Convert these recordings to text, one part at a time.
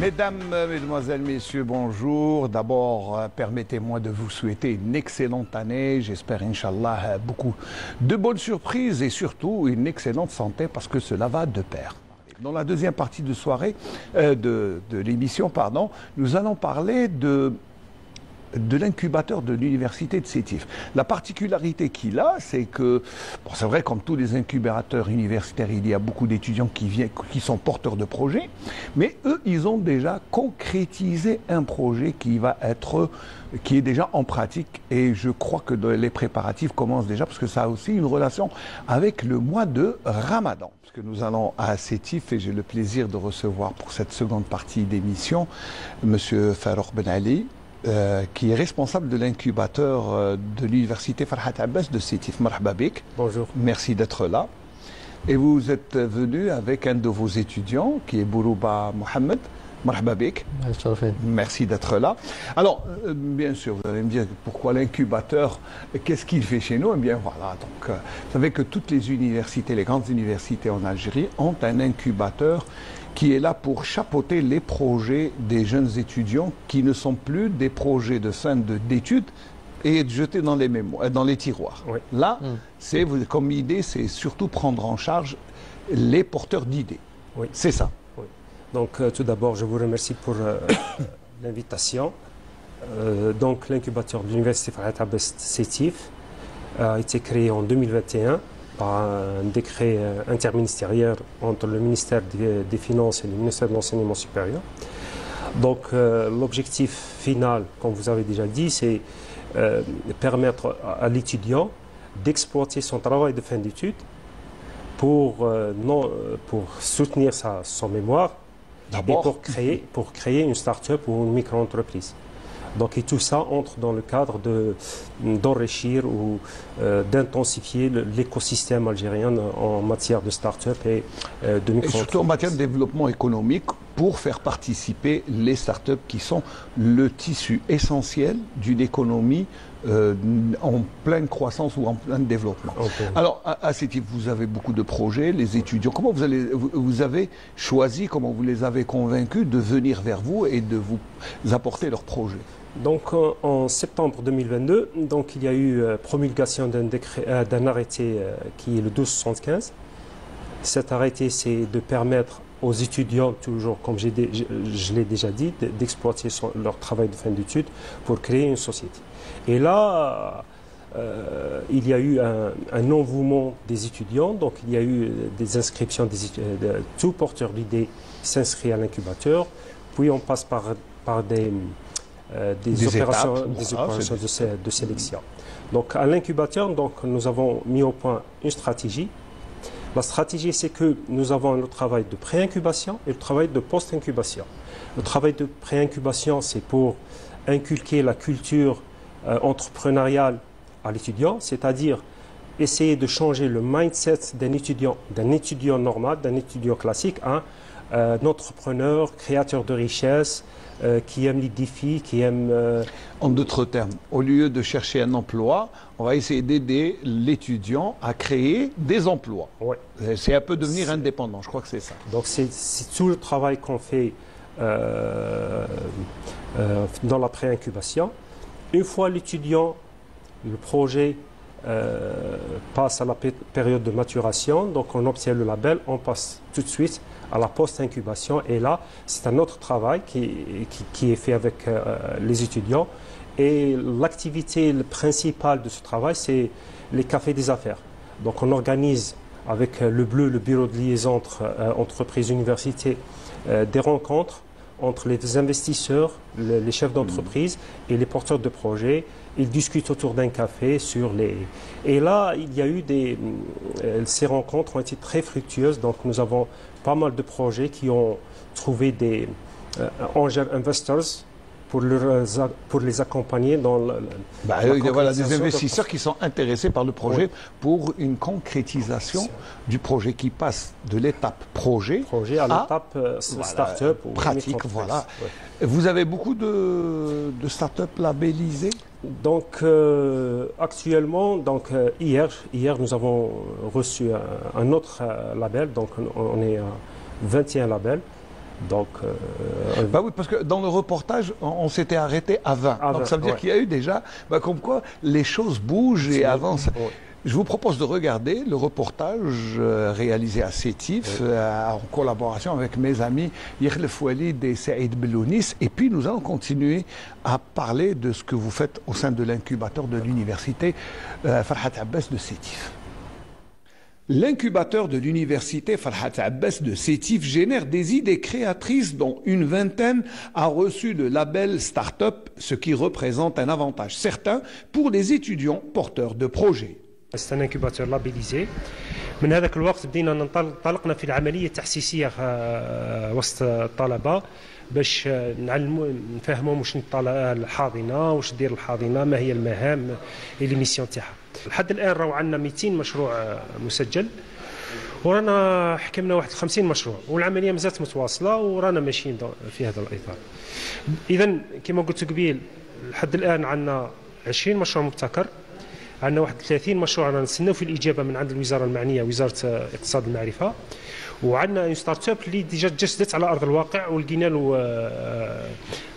Mesdames, Mesdemoiselles, Messieurs, bonjour. D'abord, permettez-moi de vous souhaiter une excellente année. J'espère, Inch'Allah, beaucoup de bonnes surprises et surtout une excellente santé parce que cela va de pair. Dans la deuxième partie de soirée, de l'émission, pardon, nous allons parler de l'incubateur de l'université de Sétif. La particularité qu'il a, c'est que, bon, c'est vrai, comme tous les incubateurs universitaires, il y a beaucoup d'étudiants qui sont porteurs de projets, mais eux, ils ont déjà concrétisé un projet qui est déjà en pratique, et je crois que les préparatifs commencent déjà, parce que ça a aussi une relation avec le mois de Ramadan. Parce que nous allons à Sétif, et j'ai le plaisir de recevoir pour cette seconde partie d'émission, Monsieur Farouk Ben Ali, qui est responsable de l'incubateur de l'université Farhat Abbas de Sétif. Marhaba bik. Bonjour. Merci d'être là. Et vous êtes venu avec un de vos étudiants, qui est Bourouba Mohamed. Marhaba bik. Merci d'être là. Alors, bien sûr, vous allez me dire pourquoi l'incubateur, qu'est-ce qu'il fait chez nous? Eh bien, voilà. Donc, vous savez que toutes les universités, les grandes universités en Algérie, ont un incubateur qui est là pour chapeauter les projets des jeunes étudiants qui ne sont plus des projets de fin d'études et être jetés dans les tiroirs. Oui. Là, comme idée, c'est surtout prendre en charge les porteurs d'idées. Oui. C'est ça. Oui. Donc, tout d'abord, je vous remercie pour l'invitation. Donc, l'incubateur de l'université Farhat Abbas Sétif a été créé en 2021. Par un décret interministériel entre le ministère des Finances et le ministère de l'Enseignement supérieur. Donc l'objectif final, comme vous avez déjà dit, c'est permettre à l'étudiant d'exploiter son travail de fin d'études pour soutenir son mémoire et pour créer une start-up ou une micro-entreprise. Donc, et tout ça entre dans le cadre d'enrichir ou d'intensifier l'écosystème algérien en matière de start-up et de micro-entreprises. Et surtout en matière de développement économique pour faire participer les start-up qui sont le tissu essentiel d'une économie en pleine croissance ou en plein développement. Okay. Alors, à Sétif, vous avez beaucoup de projets, les étudiants. Comment vous avez choisi, comment vous les avez convaincus de venir vers vous et de vous apporter leurs projets? Donc en septembre 2022, donc, il y a eu promulgation d'un arrêté qui est le 1275. Cet arrêté, c'est de permettre aux étudiants, toujours comme je l'ai déjà dit, d'exploiter leur travail de fin d'études pour créer une société. Et là, il y a eu un envouement des étudiants, donc il y a eu des inscriptions, de tout porteur d'idées s'inscrit à l'incubateur, puis on passe par des opérations de sélection. Donc à l'incubateur, nous avons mis au point une stratégie. La stratégie, c'est que nous avons le travail de pré-incubation et le travail de post-incubation. Le travail de pré-incubation, c'est pour inculquer la culture entrepreneuriale à l'étudiant, c'est-à-dire essayer de changer le mindset d'un étudiant normal, d'un étudiant classique, à un entrepreneur, créateur de richesse, qui aime les défis, qui aime... En d'autres termes, au lieu de chercher un emploi, on va essayer d'aider l'étudiant à créer des emplois. Ouais. C'est un peu devenir indépendant, je crois que c'est ça. Donc c'est tout le travail qu'on fait dans la pré-incubation. Une fois l'étudiant, le projet passe à la période de maturation, donc on obtient le label, on passe tout de suite à la post-incubation. Et là, c'est un autre travail qui est fait avec les étudiants. Et l'activité principale de ce travail, c'est les cafés des affaires. Donc on organise avec le Bleu, le bureau de liaison entre entreprises et universités, des rencontres entre les investisseurs, les chefs d'entreprise et les porteurs de projets. Ils discutent autour d'un café sur les... Et là, il y a eu ces rencontres ont été très fructueuses. Donc nous avons pas mal de projets qui ont trouvé des angel investors pour les accompagner dans voilà, des investisseurs qui sont intéressés par le projet pour une concrétisation du projet qui passe de l'étape projet à l'étape start-up ou pratique. Voilà. Ouais. Vous avez beaucoup de start-up labellisées? Donc actuellement, hier nous avons reçu un autre label, donc on est à 21 labels. Donc, bah oui, parce que dans le reportage, on s'était arrêté à 20. Donc ça veut dire qu'il y a eu déjà, comme quoi les choses bougent et avancent. Ouais. Je vous propose de regarder le reportage réalisé à Sétif en collaboration avec mes amis Yekhlef Walid et Saïd Belounis. Et puis nous allons continuer à parler de ce que vous faites au sein de l'incubateur de l'université Farhat Abbas de Sétif. L'incubateur de l'université Farhat Abbas de Sétif génère des idées créatrices dont une vingtaine a reçu le label Start-up, ce qui représente un avantage certain pour les étudiants porteurs de projets. C'est un incubateur labellisé. من هذاك الوقت بدينا انطلقنا في العمليه التحسيسيه وسط الطلبه باش نعلموا نفهمهم واش الحاضنه واش دير الحاضنه ما هي المهام لي ميسيون تاعها. لحد الان راهو عندنا 200 مشروع مسجل ورانا حكمنا واحد 50 مشروع والعمليه مازالت متواصله ورانا ماشيين في هذا الاطار. اذا كما قلت قبيل لحد الان عندنا 20 مشروع مبتكر. عندنا 31 مشروع رانا نستناو في الاجابه من عند الوزاره المعنيه وزاره اقتصاد المعرفه وعندنا اون ستارت اب اللي ديجا تجسدت على ارض الواقع ولقينا له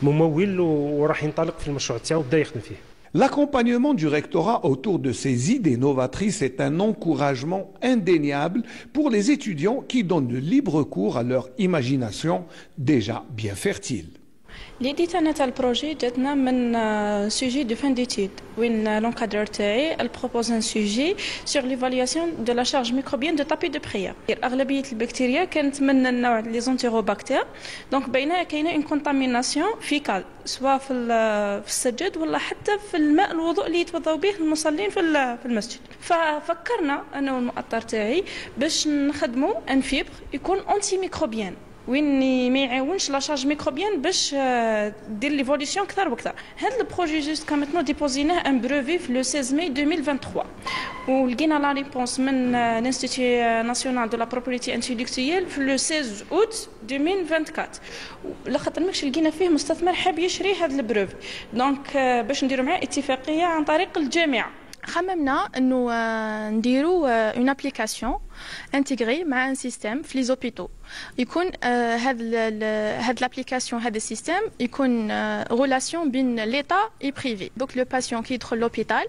ممول وراح ينطلق في المشروع تاعو وبدا يخدم فيه. L'accompagnement du rectorat autour de ces idées novatrices est un encouragement indéniable pour les étudiants qui donnent le libre cours à leur imagination déjà bien fertile. L'idée تاع البروجي جاتنا من sujet de fin d'études وين l'encadreur تاعي elle propose un sujet sur l'évaluation de la charge microbienne de tapis de prière. أغلبية البكتيريا كانت من النوع les enterobactères donc باينه كاينه une contamination فيكال سواء في السجاد ولا حتى في الماء الوضوء اللي يتوضاو به المصلين في المسجد. ففكرنا انا والمؤطر تاعي باش نخدموا ان فيبر يكون انتي ميكروبيان وين ما يعاونش لا شارج ميكروبيان باش دير ليفوليسيون اكثر واكثر. هذا البروجي جوست كامتنو ديبوزيناه ان بروفي في لو 16 ماي 2023 ولقينا لا ريبونس من الانستيتوت ناسيونال دو لا بروبريتي انتيليكتويال في لو 16 اوت 2024 لخاطر ماكش لقينا فيه مستثمر حاب يشري هذا البروفي دونك باش نديروا معاه اتفاقيه عن طريق الجامعه. خممنا انه نديروا اون ابليكاسيون انتيغري مع ان سيستيم في لي زوبيتو يكون هاد لابليكاسيون هذا السيستيم يكون ريلاسيون بين ليتا اي بريفي دونك لو باسيون كي يدخل لوبيتال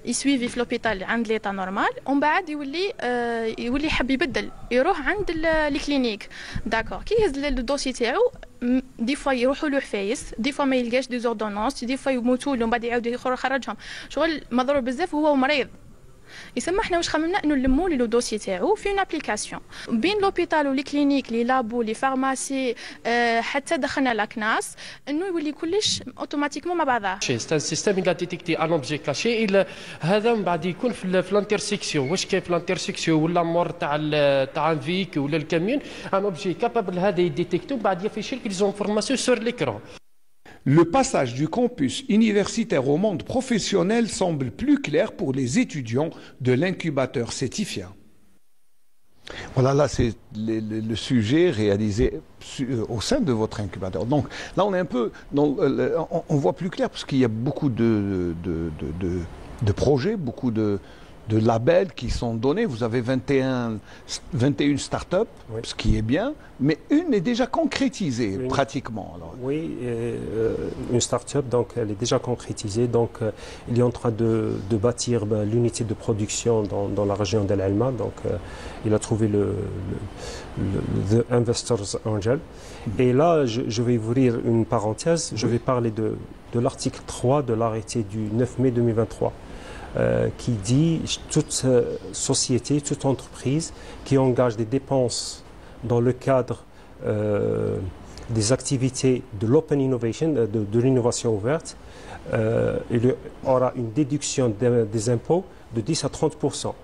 يسويفي في لوبيتال عند ليتا نورمال ومن بعد يولي حاب يبدل يروح عند لي كلينيك داكور كي يهز الدوسي تاعو دي فوا يروحوا له حفايس دي فوا ما يلقاش دي زوردونونس دي فوا يموتوا له من بعد يعاود يخرجهم شغل مضروب بزاف وهو مريض يسمى حنا واش خممنا انه نلموا لي لو دوسي تاعو في اون ابليكاسيون بين لوبيتال ولي كلينيك لي لابو لي فارماسي حتى دخلنا لاكناس انه يولي كلش اوتوماتيكمون مع بعضها. سي سيستيم اللي ديتيكتي ان اوبجي كاشي الى هذا من بعد يكون في الانترسيكسيون واش كاين في الانترسيكسيون ولا مور تاع ان فيك ولا الكاميون ان اوبجي كابابل هذا يديتيكتو بعد يفيشي لك لي زونفورماسيون سور ليكران. Le passage du campus universitaire au monde professionnel semble plus clair pour les étudiants de l'incubateur sétifien. Voilà, là c'est le sujet réalisé au sein de votre incubateur. Donc là on est un peu, on voit plus clair parce qu'il y a beaucoup de projets, beaucoup de labels qui sont donnés. Vous avez 21 start-up, oui. Ce qui est bien, mais une est déjà concrétisée pratiquement. Alors. Oui, une start-up, donc elle est déjà concrétisée. Donc il est en train de bâtir l'unité de production dans la région d'El Alma. Donc il a trouvé The Investors Angel. Et là, je vais ouvrir une parenthèse. Je vais parler de l'article 3 de l'arrêté du 9 mai 2023. Qui dit toute société, toute entreprise qui engage des dépenses dans le cadre des activités de l'open innovation, de l'innovation ouverte, il aura une déduction des impôts de 10 à 30%.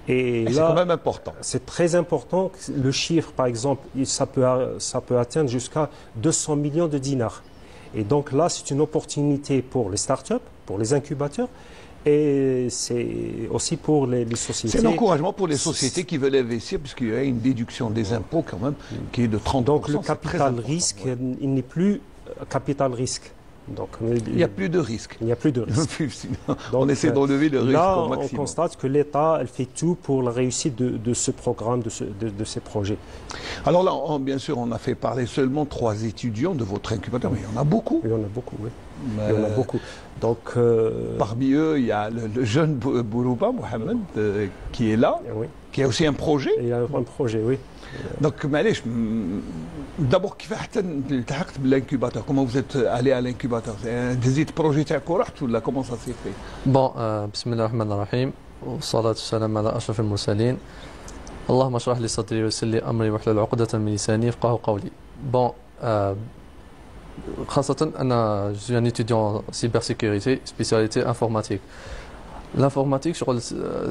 Et là, c'est quand même important. C'est très important. Le chiffre, par exemple, ça peut atteindre jusqu'à 200 millions de dinars. Et donc là, c'est une opportunité pour les startups, pour les incubateurs, et c'est aussi pour les sociétés. C'est un encouragement pour les sociétés qui veulent investir, puisqu'il y a une déduction des impôts quand même qui est de 30%. Donc le capital risque, il n'est plus capital risque. Donc, il n'y a plus de risque. Il n'y a plus de risque. Donc, on essaie d'enlever le risque là, au maximum. On constate que l'État fait tout pour la réussite de ce programme, de ces projets. Alors là, bien sûr, on a fait parler seulement 3 étudiants de votre incubateur, mais il y en a beaucoup. Il y en a beaucoup, oui. Il y en a beaucoup. Donc, parmi eux, il y a le jeune Bourouba, Mohamed, qui est là, oui. Qui a aussi un projet. Il y a un projet, oui. Donc, معليش, d'abord, كيف حتى التحقت بالincubateur? Comment vous êtes allé à l'incubateur? دزيت projet تاعك ورحت ولا comment ça s'est fait? Bon, بسم الله الرحمن الرحيم والصلاة والسلام على أشرف المرسلين. اللهم اشرح لي صدري ويسر لي أمري واحلل عقدة من لساني يفقهوا قولي. Bon, خاصة أنا je suis un étudiant en cybersécurité, spécialité informatique. L'informatique شغل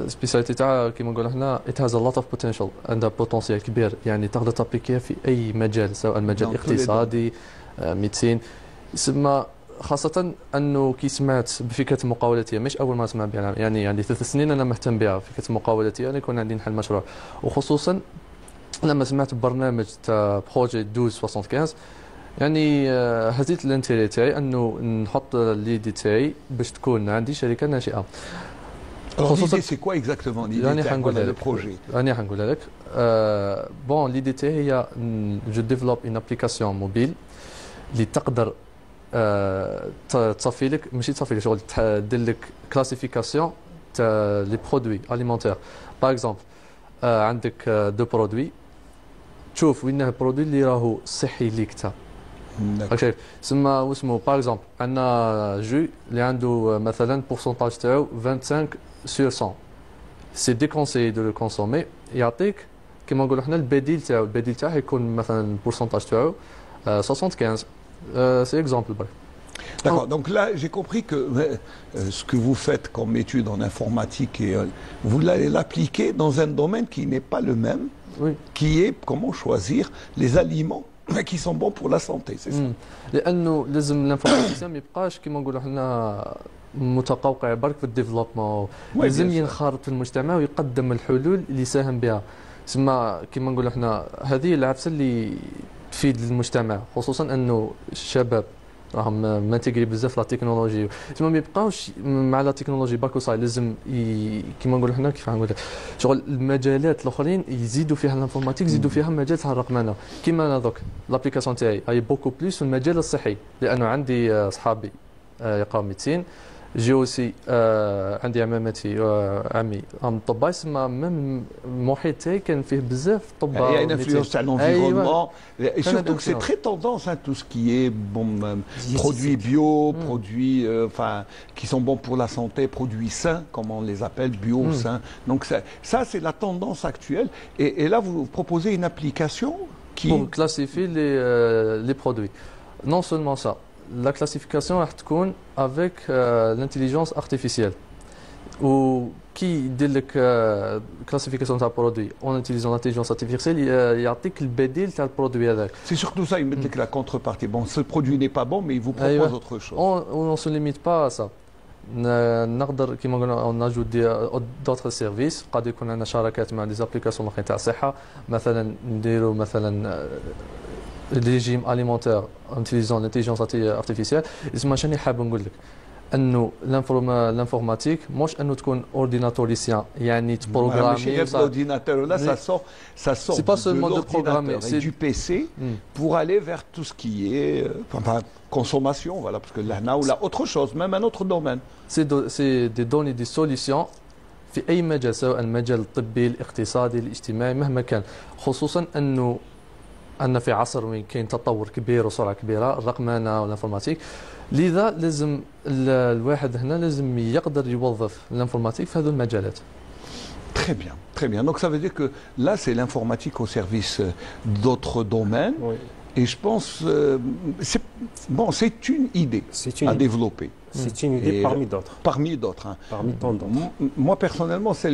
سبيسياليتي تاعها كيما نقولوا حنا it has a lot of potential عندها بوتنسيال كبير يعني تقدر تابليكيها في أي مجال سواء مجال اقتصادي ميديسين يسمى خاصة أنه كي سمعت بفكرة المقاولاتية مش أول ما سمع بها يعني 3 سنين أنا مهتم بها فكرة المقاولاتية أنا يكون عندي نحل مشروع وخصوصا لما سمعت برنامج تاع بروجي 1275 يعني هزيت الانتيري تاعي انه نحط ليدي تاعي باش تكون عندي شركه ناشئه. خصوصا سي كوا اكزاكتومون ليدي تاعك ولا لو بروجي؟ راني حنقولها لك. بون ليدي تاعي هي جو ديفلوب اون ابليكاسيون موبيل اللي تقدر تصفي لك ماشي تصفي لك شغل دير لك كلاسيفيكاسيون تاع لي برودوي اليمونتير. باغ اكزومبل عندك دو برودوي تشوف وين البرودوي اللي راهو صحي ليك تا. راك شايف تسمى واسمو باغ اكزومبل عندنا جو اللي عنده مثلا بورسونتاج تاعو 25/100 سي ديكونسيي دو لو كونسومي يعطيك كيما نقولوا حنا البديل تاعه يكون مثلا البورسونتاج تاعو 75 سي اكزومبل برك. D'accord, donc là j'ai compris que ce que vous faites comme étude en informatique, et, vous allez l'appliquer dans un domaine qui n'est pas le même, oui. Qui est comment choisir les aliments qui sont bons pour la santé, c'est ça. لانه لازم الانفورماتيسيان ما يبقاش كيما نقولوا حنا متقوقع برك في الديفلوبمون لازم ينخرط في المجتمع ويقدم الحلول اللي يساهم بها تسمى كيما نقولوا حنا هذه العفسه اللي تفيد المجتمع خصوصا انه الشباب راهم مانتيغري بزاف لا تكنولوجي تما ما يبقاوش مع لا تكنولوجي باكو صاي لازم كيما نقولوا حنا كيف نقول شغل المجالات الاخرين يزيدوا فيها الانفورماتيك يزيدوا فيها مجال تاع الرقمنه كيما انا دوك لابليكاسيون تاعي هي بوكو بليس في المجال الصحي لانه عندي اصحابي يقراو ميديسين جي اوسي عندي عماماتي عمي هم طباي يسمى ميم المحيط تاعي كان فيه بزاف طباء. Il y a une influence sur l'environnement et surtout que c'est très tendance tout ce qui est bon produits bio, produits enfin qui sont bons pour la santé, produits sains comme on les appelle bio sains. Donc ça c'est la tendance actuelle et là vous proposez une application qui pour classifier les produits. Non seulement ça. La classification راح تكون avec l'intelligence artificielle ou qui يدير لك classification تاع برودوي en utilisant l'intelligence artificielle يعطيك البديل تاع البرودوي هذاك. C'est surtout ça, il met la contrepartie. Bon, ce produit n'est pas bon, mais il vous propose autre chose. On ne se limite pas à ça. نقدر كيما قلنا نجود d'autres services قد يكون عندنا شراكات مع des applications اخرين تاع الصحه مثلا نديروا مثلا ريجيم اليمونتير en utilisant l'intelligence artificielle. اسمع شنو حاب نقول لك انه l'informatique مش انه تكون اورديناتوريسيان يعني تبروغرامي l'ordinateur là ça sort c'est pas seulement de programmer c'est du PC pour aller vers tout ce qui est enfin consommation voilà parce que là on a autre chose même un autre domaine c'est des données des solutions في اي مجال سواء المجال الطبي الاقتصادي الاجتماعي مهما كان خصوصا انه أن في عصر وين كاين تطور كبير وسرعة كبيرة الرقمنة والانفورماتيك لذا لازم الواحد هنا لازم يقدر يوظف الانفورماتيك في هذو المجالات. Très bien, très bien. Donc ça veut dire que là c'est l'informatique au service d'autres domaines. Oui. Et je pense c'est une idée à développer. C'est une idée parmi d'autres. Parmi d'autres. Hein. Parmi tant d'autres. Moi personnellement, c'est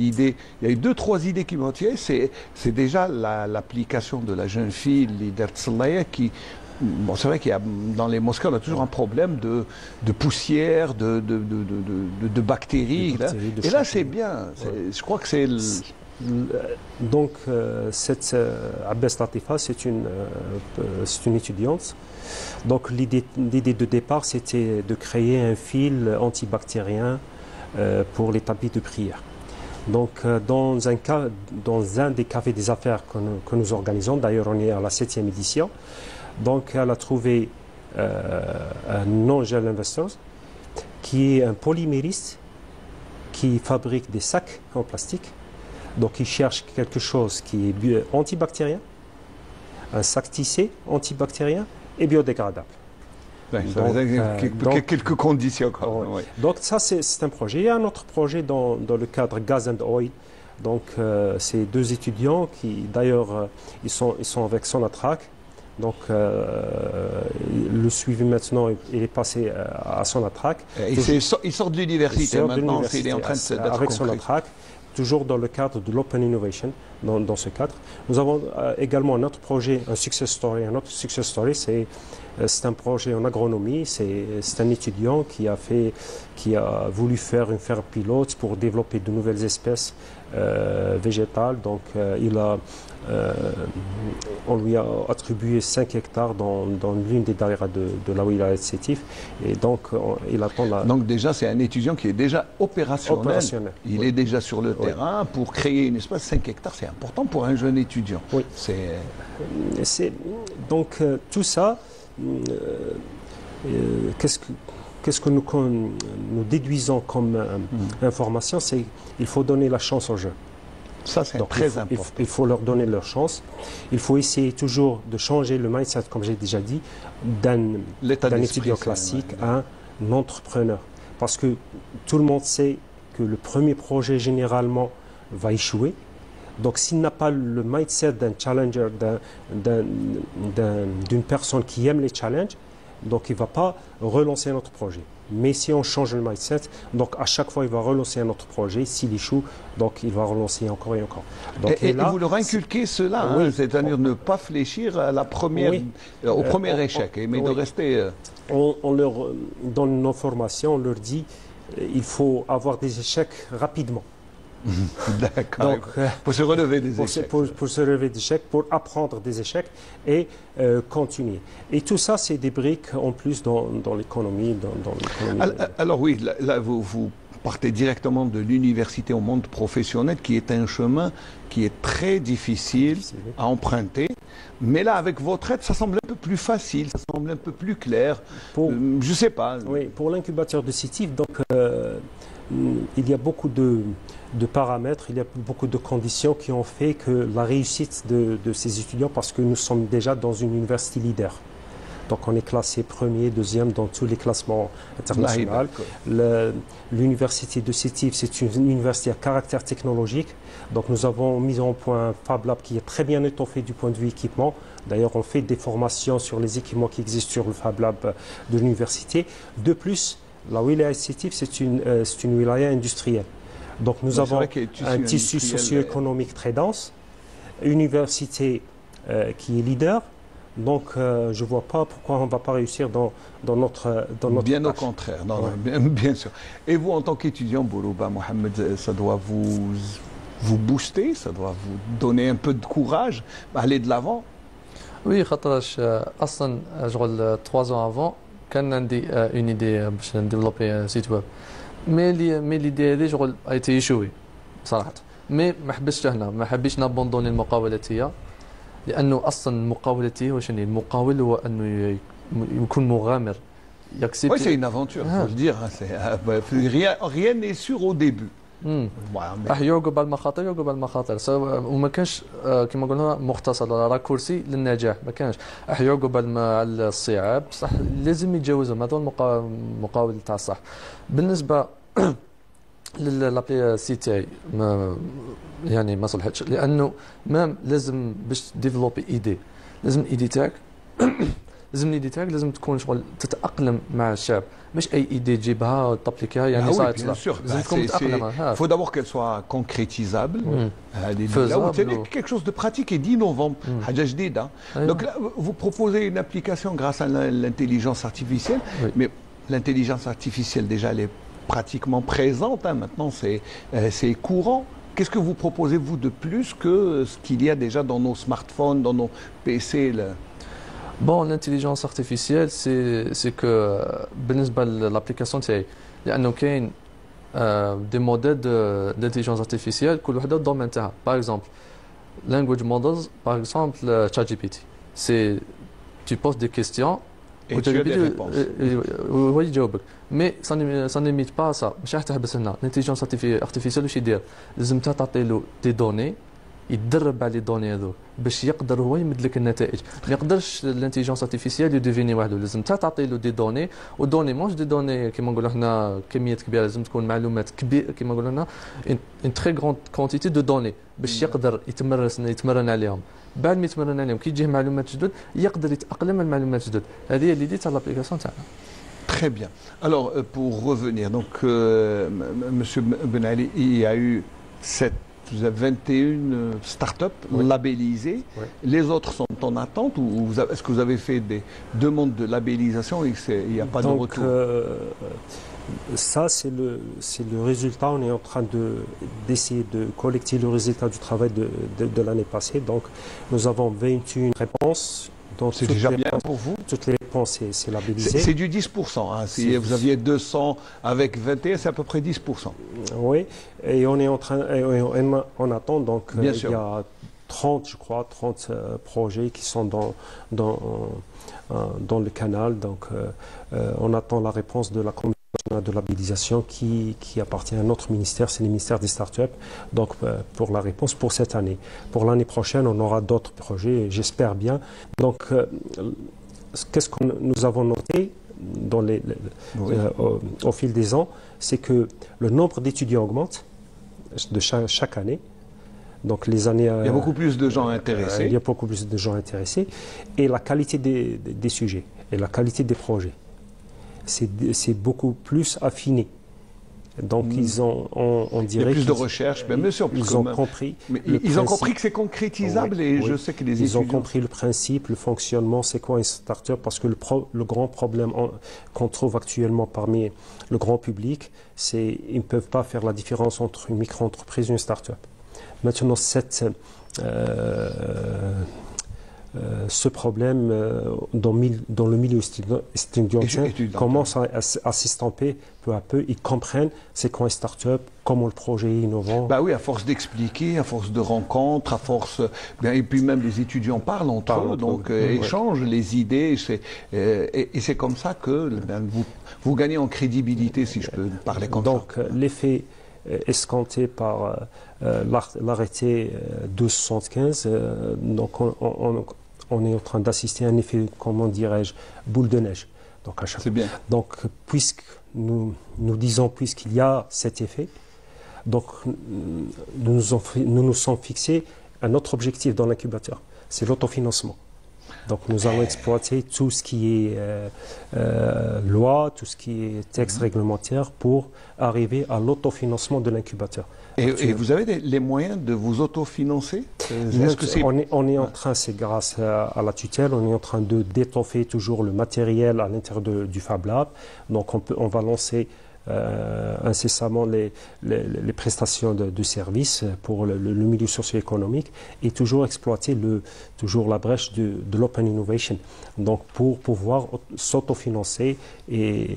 l'idée. Il y a eu 2-3 idées qui m'ont tiré. C'est déjà l'application de la jeune fille Lider Tsalaya qui. Bon, c'est vrai qu'il y a dans les mosquées, on a toujours un problème de poussière, de bactéries. Là. Et là, c'est bien. Je crois que Donc, cette Abbas Latifa, c'est une étudiante. Donc, l'idée de départ, c'était de créer un fil antibactérien pour les tapis de prière. Donc, dans un des cafés des affaires que nous organisons, d'ailleurs, on est à la 7e édition, donc, elle a trouvé un angel investor qui est un polymériste qui fabrique des sacs en plastique. Donc, il cherche quelque chose qui est antibactérien, un sac tissé antibactérien et biodégradable. Quelques conditions. Oui. Donc, ça, c'est un projet. Il y a un autre projet dans le cadre Gas and Oil. Donc, c'est deux étudiants qui, d'ailleurs, ils sont avec Sonatrach. Donc, le suivi maintenant il est passé à Sonatrach. Il sort de l'université maintenant, il est en train d'être avec Sonatrach, toujours dans le cadre de l'Open Innovation, dans ce cadre. Nous avons également un autre projet, un success story. Un autre success story, c'est un projet en agronomie. C'est un étudiant qui a voulu faire une ferme pilote pour développer de nouvelles espèces végétales. Donc, on lui a attribué 5 hectares dans l'une des daïras de la wilaya de Sétif. Et donc, il attend la... Donc déjà, c'est un étudiant qui est déjà opérationnel. Il est déjà sur le terrain pour créer une espèce. 5 hectares, c'est important pour un jeune étudiant. Oui. Donc, tout ça, qu'est-ce que nous déduisons comme information, c'est qu'il faut donner la chance aux jeunes. Ça, c'est très important. Il faut leur donner leur chance. Il faut essayer toujours de changer le mindset, comme j'ai déjà dit, d'un étudiant classique à un entrepreneur. Parce que tout le monde sait que le premier projet, généralement, va échouer. Donc, s'il n'a pas le mindset d'un challenger, d'une personne qui aime les challenges, donc il ne va pas relancer un autre projet. Mais si on change le mindset, donc à chaque fois il va relancer un autre projet. S'il échoue, donc il va relancer encore et encore. Donc, et vous leur inculquez cela, oui, c'est-à-dire ne pas fléchir à la première, au premier échec, mais de rester... Dans nos formations, on leur dit il faut avoir des échecs rapidement. D'accord. Pour se relever des échecs. Pour se relever des échecs, pour apprendre des échecs et continuer. Et tout ça, c'est des briques en plus dans l'économie. Alors oui, là vous partez directement de l'université au monde professionnel, qui est un chemin qui est très difficile à emprunter. Mais là, avec votre aide, ça semble un peu plus facile, ça semble un peu plus clair. Je ne sais pas. Oui, pour l'incubateur de Sétif, donc il y a beaucoup de paramètres, il y a beaucoup de conditions qui ont fait que la réussite de ces étudiants, parce que nous sommes déjà dans une université leader. Donc on est classé premier, deuxième dans tous les classements internationaux. L'université de Sétif, c'est une université à caractère technologique. Donc nous avons mis en point un Fab Lab qui est très bien étoffé du point de vue équipement. D'ailleurs, on fait des formations sur les équipements qui existent sur le Fab Lab de l'université. De plus, la wilaya de Sétif, c'est une wilaya industrielle. Donc nous avons un tissu socio-économique très dense, université qui est leader. Donc je ne vois pas pourquoi on ne va pas réussir dans notre bien tâche. Au contraire, bien sûr. Et vous, en tant qu'étudiant, Bourouba Mohamed, ça doit vous booster, ça doit vous donner un peu de courage, aller de l'avant. Oui, أصلا شغل 3 ans avant كان عندي une idée باش نديفلوبي un site web. مي l'idée هذه شغل a été échouée صراحة. مي ما حبستش هنا، ما حبيتش نابوندوني المقاولاتية، لأنه أصلا المقاولاتية واش يعني المقاول هو أنه يكون مغامر. Oui, c'est une aventure, il faut le dire. Rien n'est sûr au début. يعقب المخاطر وما كانش كما قلنا مختصر ولا راكورسي للنجاح، ما كانش يعقب مع الصعاب صح لازم يتجاوزهم. هذا المقاول تاع الصح. بالنسبه للابلي سي تاعي يعني ما صلحتش، لانه ما لازم باش ديفلوبي ايدي، لازم الايدي تاعك لازم تكون شغل تتاقلم مع الشعب، مش اي ايدي تجيبها وتابليكيها يعني صارت. لازم تكون متاقلمه. Il faut d'abord qu'elle soit concrétisable, faisable, quelque chose de pratique et d'innovant. حاجه جديده. Donc là, vous proposez une application grâce à l'intelligence artificielle, mais l'intelligence artificielle déjà elle est pratiquement présente, maintenant c'est courant. Qu'est-ce que vous proposez, vous, de plus que ce qu'il y a déjà dans nos smartphones, dans nos PC là? Bon, l'intelligence artificielle, c'est que بالنسبة للابليكاسيون تاعي لأنه كاين des modèles d'intelligence artificielle كل وحدة الدومين تاعها. Par exemple, language models, par exemple, ChatGPT. C'est tu poses des questions et tu as des réponses. Oui, يجاوبك. Mais ça n'imite pas ça. مش راح تحبس هنا. L'intelligence artificielle واش يدير؟ لازم تعطي له des données يتدرب على لي دوني هذو باش يقدر هو يمد لك النتائج. ما يقدرش الانتيجنس ارتيفيسيال يديفيني وحده، لازم تعطي له دي دوني، ودوني موش دي دوني كيما نقولوا حنا كميات كبيره، لازم تكون معلومات كبيره كيما نقولوا حنا ان تري غروند كونتيتي دو دوني باش يقدر يتمرن عليهم. بعد ما يتمرن عليهم كي تجيه معلومات جدد يقدر يتاقلم على المعلومات الجدد. هذه هي اللي تاع لابليكاسيون تاعنا. Très bien. Alors, pour revenir, donc, Monsieur Ben Ali, il y a eu vous avez 21 start-up labellisées. Oui. Les autres sont en attente ou est-ce que vous avez fait des demandes de labellisation et il n'y a pas de retour? Ça, c'est le résultat. On est en train d'essayer de collecter le résultat du travail de l'année passée. Donc, nous avons 21 réponses. C'est déjà bien pour vous? Toutes les réponses, c'est labellisé. C'est du 10%. Hein. Si vous aviez 200 avec 21, c'est à peu près 10%. Oui, et on est en train, on attend. Donc, il y a 30, je crois, 30 projets qui sont dans le canal. Donc, on attend la réponse de la commission de labellisation qui appartient à notre ministère, c'est le ministère des startups. Donc, pour la réponse pour cette année. Pour l'année prochaine, on aura d'autres projets, j'espère bien. Donc, qu'est-ce que nous avons noté dans au fil des ans, c'est que le nombre d'étudiants augmente de chaque année. Donc les années, il y a beaucoup plus de gens intéressés. Il y a beaucoup plus de gens intéressés. Et la qualité des sujets et la qualité des projets, c'est beaucoup plus affiné. Donc on dirait il y a plus de recherche, bien sûr. Ils ont compris. Ils ont compris que c'est concrétisable et je sais que les étudiants... Ils ont compris le principe, le fonctionnement, c'est quoi une start-up, parce que le grand problème qu'on trouve actuellement parmi le grand public, c'est qu'ils ne peuvent pas faire la différence entre une micro-entreprise et une start-up. Maintenant, ce problème dans le milieu étudiantien commence à s'estomper peu à peu. Ils comprennent c'est quoi une start-up, comment le projet est innovant. Bah oui, à force d'expliquer, à force de rencontres, à force... et puis même les étudiants parlent entre eux, donc échangent les idées. Et c'est comme ça que vous gagnez en crédibilité, si je peux parler comme ça. Donc l'effet escompté par l'arrêté 1275, donc on est en train d'assister à un effet, comment dirais-je, boule de neige. Donc, à chaque... C'est bien. Donc, puisque nous disons, puisqu'il y a cet effet, donc nous nous sommes fixés un autre objectif dans l'incubateur, c'est l'autofinancement. Donc nous allons exploiter tout ce qui est loi, tout ce qui est texte réglementaire pour arriver à l'autofinancement de l'incubateur. Et vous avez les moyens de vous autofinancer? On est en train, c'est grâce à la tutelle, on est en train d'étoffer toujours le matériel à l'intérieur du Fab Lab. Donc on va lancer incessamment les prestations de services pour le milieu socio-économique et toujours exploiter toujours la brèche de l'open innovation, donc pour pouvoir s'autofinancer. Et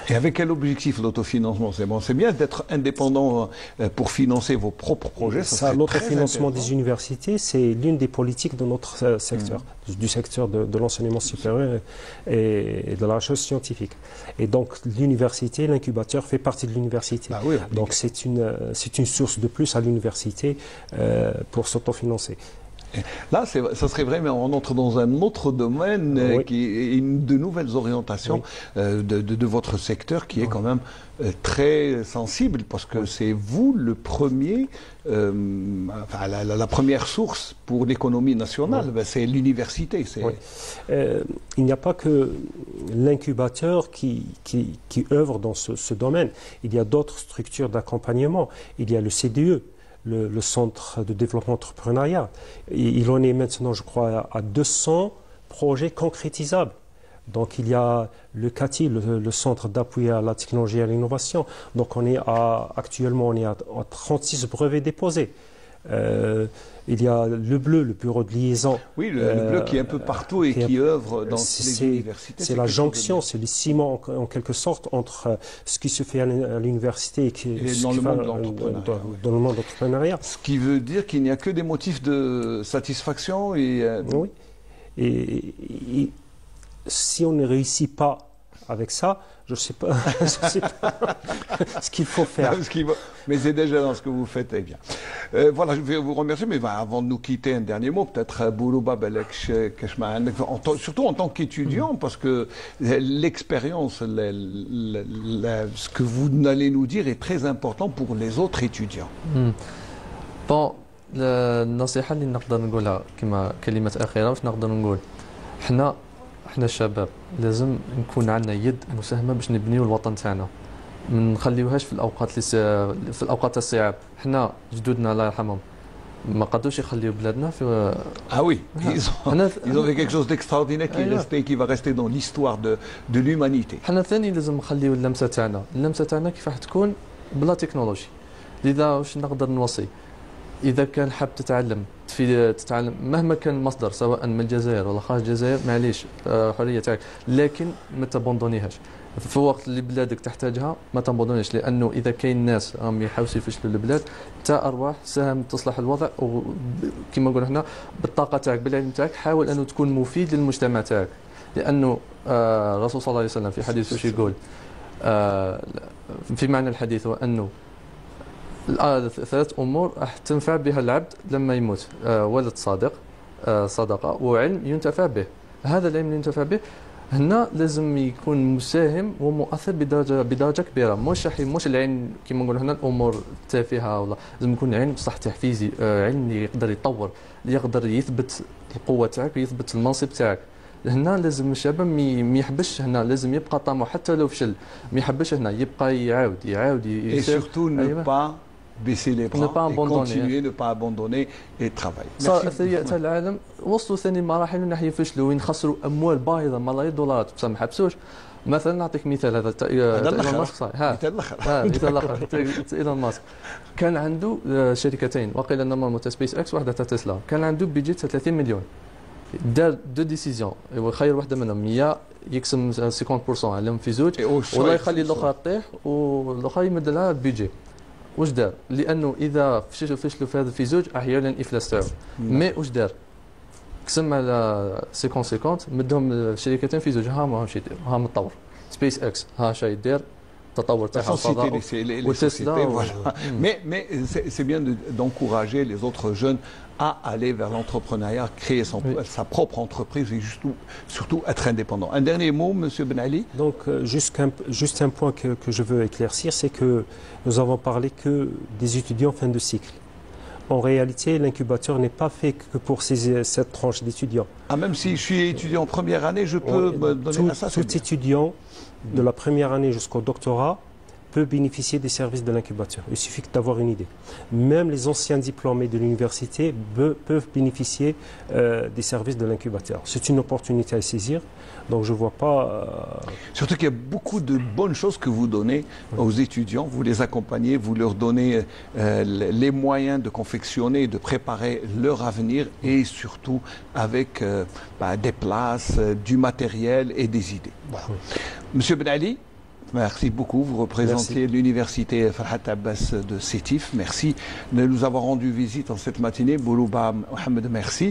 avec quel objectif l'autofinancement? C'est bien d'être indépendant pour financer vos propres projets. L'autofinancement des universités, c'est l'une des politiques de notre secteur, du secteur de l'enseignement supérieur et de la recherche scientifique. Et donc l'université, l'incubateur fait partie de l'université. Ah oui, donc c'est une source de plus à l'université pour s'autofinancer. Là, ça serait vrai, mais on entre dans un autre domaine qui est de nouvelles orientations de votre secteur qui est quand même très sensible parce que c'est vous le premier, la première source pour l'économie nationale, c'est l'université. Il n'y a pas que l'incubateur qui œuvre dans ce domaine. Il y a d'autres structures d'accompagnement. Il y a le CDE. Le centre de développement entrepreneurial. Il en est maintenant, je crois, à 200 projets concrétisables. Donc il y a le CATI, le Centre d'appui à la technologie et à l'innovation. Donc actuellement on est à 36 brevets déposés. Il y a le bleu, le bureau de liaison. Oui, le bleu qui est un peu partout et qui œuvre dans les universités. C'est la jonction, c'est le ciment en quelque sorte entre ce qui se fait à l'université et dans le monde de l'entrepreneuriat. Ce qui veut dire qu'il n'y a que des motifs de satisfaction. Oui. Et si on ne réussit pas avec ça, je ne sais pas, ce qu'il faut faire. Mais c'est déjà dans ce que vous faites, eh bien. Voilà, je vais vous remercier, mais avant de nous quitter, un dernier mot, peut-être Boulouba Belek Keshman, surtout en tant qu'étudiant, parce que l'expérience, ce que vous allez nous dire est très important pour les autres étudiants. Bon, النصيحة اللي نقدر نقولها كما كلمة أخيرة واش نقدر نقول حنا الشباب لازم نكون عندنا يد مساهمة باش نبنيو الوطن تاعنا ما نخليوهاش في الأوقات الصعاب حنا جدودنا الله يرحمهم ما قدوش يخليو بلادنا في oui, ils ont fait quelque chose d'extraordinaire qui va rester dans l'histoire de l'humanité. حنا ثاني لازم نخليو اللمسة تاعنا كيف راح تكون بلا تكنولوجي. لذا واش نقدر نوصي إذا كان حاب تتعلم مهما كان المصدر سواء من الجزائر ولا خارج الجزائر معليش حرية تاعك لكن ما تبوندونيهاش في وقت اللي بلادك تحتاجها ما تبوندونيش لأنه إذا كاين ناس راهم يحاولوا يفشلوا البلاد تا أرواح ساهم تصلح الوضع وكما نقولوا احنا بالطاقة تاعك بالعلم تاعك حاول أنه تكون مفيد للمجتمع تاعك لأنه الرسول صلى الله عليه وسلم في حديث وش يقول في معنى الحديث هو أنه ثلاث أمور راح تنفع بها العبد لما يموت ولد صادق صدقة وعلم ينتفع به هذا العلم اللي ينتفع به هنا لازم يكون مساهم ومؤثر بدرجة كبيرة مش العلم كما نقولوا هنا الأمور التافهة ولا لازم يكون علم صح تحفيزي علم اللي يقدر يطور اللي يقدر يثبت القوة تاعك ويثبت المنصب تاعك هنا لازم الشباب ما يحبش هنا لازم يبقى طموح حتى لو فشل ما يحبش هنا يبقى يعاود et surtout ne pas baisser les bras et continuer ne pas abandonner et travailler. أثرياء تاع العالم وصلوا ثاني المراحل من ناحية يفشلوا وين خسروا أموال باهظة ملايين الدولارات بصح ما حبسوش. مثلا نعطيك مثال هذا ايلون ماسك صحيح مثال الاخر ايلون ماسك كان عنده شركتين وقيل انهما سبيس اكس واحده تسلا كان عنده بيجي 30 مليون دار دو ديسيزيون يخير واحده منهم هي يقسم 50% عليهم في زوج ولا يخلي الاخرى تطيح والاخرى يمد لها البيجي واش دار لانه اذا فشلوا في هذا في زوج راح يعلن الافلاس تاعو مي واش دار قسم على 50 مدهم الشركتين في زوج ها ماهمش يدير ها متطور سبيس اكس ها شي يدير التطور تاعها الفضاء وتسلا mais c'est bien d'encourager les autres jeunes à aller vers l'entrepreneuriat, créer sa propre entreprise et surtout être indépendant. Un dernier mot, Monsieur Ben Ali. Donc, juste un point que je veux éclaircir, c'est que nous avons parlé que des étudiants fin de cycle. En réalité, l'incubateur n'est pas fait que pour cette tranche d'étudiants. Ah, même si je suis étudiant en première année, je peux me donner à ça. Tout étudiant de la première année jusqu'au doctorat peut bénéficier des services de l'incubateur. Il suffit d'avoir une idée. Même les anciens diplômés de l'université peuvent bénéficier des services de l'incubateur. C'est une opportunité à saisir. Donc je ne vois pas... Surtout qu'il y a beaucoup de bonnes choses que vous donnez aux étudiants. Vous les accompagnez, vous leur donnez les moyens de confectionner, de préparer leur avenir et surtout avec des places, du matériel et des idées. Voilà. Monsieur Ben Ali, merci beaucoup. Vous représentez l'université Farhat Abbas de Sétif. Merci de nous avoir rendu visite en cette matinée. Boulouba Mohamed, merci.